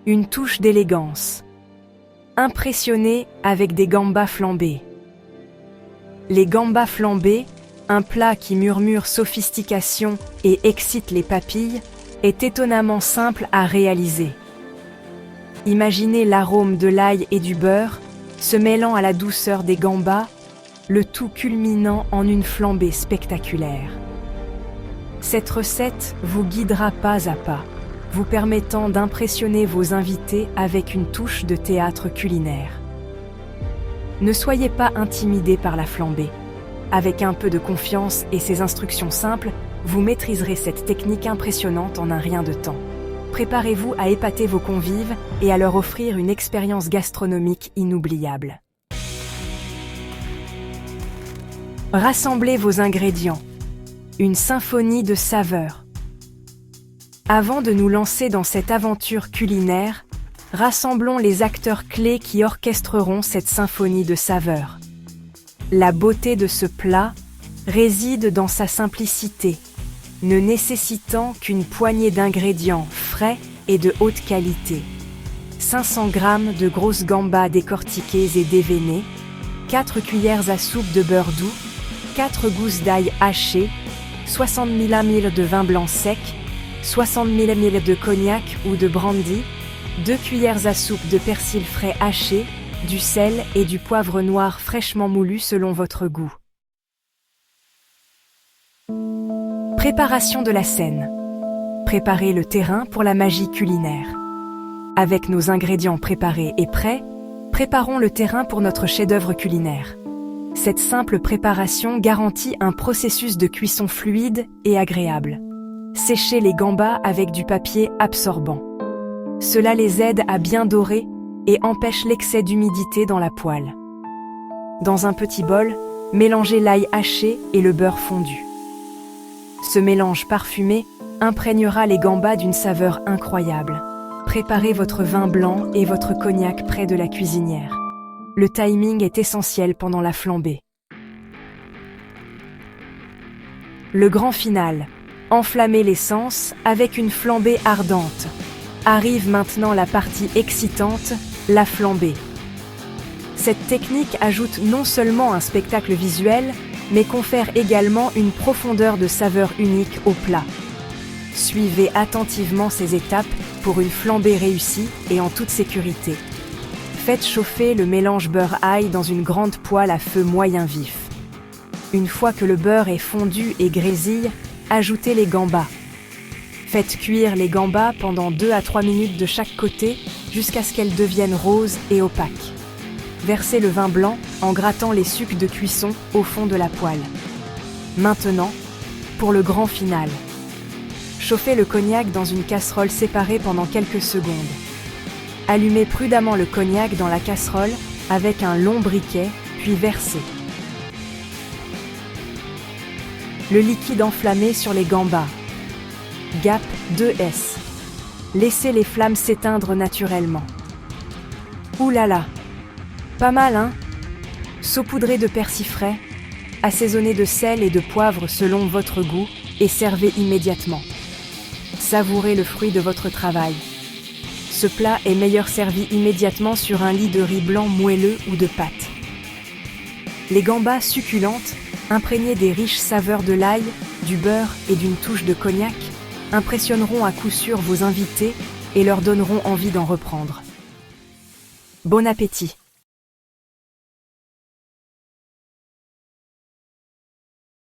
une touche d'élégance. Impressionnez avec des gambas flambés. Les gambas flambés, un plat qui murmure sophistication et excite les papilles, est étonnamment simple à réaliser. Imaginez l'arôme de l'ail et du beurre se mêlant à la douceur des gambas, le tout culminant en une flambée spectaculaire. Cette recette vous guidera pas à pas, vous permettant d'impressionner vos invités avec une touche de théâtre culinaire. Ne soyez pas intimidés par la flambée. Avec un peu de confiance et ses instructions simples, vous maîtriserez cette technique impressionnante en un rien de temps. Préparez-vous à épater vos convives et à leur offrir une expérience gastronomique inoubliable. Rassemblez vos ingrédients. Une symphonie de saveurs. Avant de nous lancer dans cette aventure culinaire, rassemblons les acteurs clés qui orchestreront cette symphonie de saveurs. La beauté de ce plat réside dans sa simplicité, ne nécessitant qu'une poignée d'ingrédients frais et de haute qualité. 500 g de grosses gambas décortiquées et déveinées, 4 cuillères à soupe de beurre doux, 4 gousses d'ail hachées, 60 ml de vin blanc sec, 60 ml de cognac ou de brandy, 2 cuillères à soupe de persil frais haché, du sel et du poivre noir fraîchement moulu selon votre goût. Préparation de la scène. Préparez le terrain pour la magie culinaire. Avec nos ingrédients préparés et prêts, préparons le terrain pour notre chef-d'œuvre culinaire. Cette simple préparation garantit un processus de cuisson fluide et agréable. Séchez les gambas avec du papier absorbant. Cela les aide à bien dorer et empêche l'excès d'humidité dans la poêle. Dans un petit bol, mélangez l'ail haché et le beurre fondu. Ce mélange parfumé imprégnera les gambas d'une saveur incroyable. Préparez votre vin blanc et votre cognac près de la cuisinière. Le timing est essentiel pendant la flambée. Le grand final. Enflammez l'essence avec une flambée ardente. Arrive maintenant la partie excitante, la flambée. Cette technique ajoute non seulement un spectacle visuel, mais confère également une profondeur de saveur unique au plat. Suivez attentivement ces étapes pour une flambée réussie et en toute sécurité. Faites chauffer le mélange beurre-ail dans une grande poêle à feu moyen vif. Une fois que le beurre est fondu et grésille, ajoutez les gambas. Faites cuire les gambas pendant 2 à 3 minutes de chaque côté jusqu'à ce qu'elles deviennent roses et opaques. Versez le vin blanc en grattant les sucs de cuisson au fond de la poêle. Maintenant, pour le grand final. Chauffez le cognac dans une casserole séparée pendant quelques secondes. Allumez prudemment le cognac dans la casserole avec un long briquet, puis versez. Le liquide enflammé sur les gambas. GAP 2S. Laissez les flammes s'éteindre naturellement. Ouh là là! Pas mal, hein? Saupoudrez de persil frais, assaisonnez de sel et de poivre selon votre goût et servez immédiatement. Savourez le fruit de votre travail. Ce plat est meilleur servi immédiatement sur un lit de riz blanc moelleux ou de pâte. Les gambas succulentes, imprégnées des riches saveurs de l'ail, du beurre et d'une touche de cognac, impressionneront à coup sûr vos invités et leur donneront envie d'en reprendre. Bon appétit!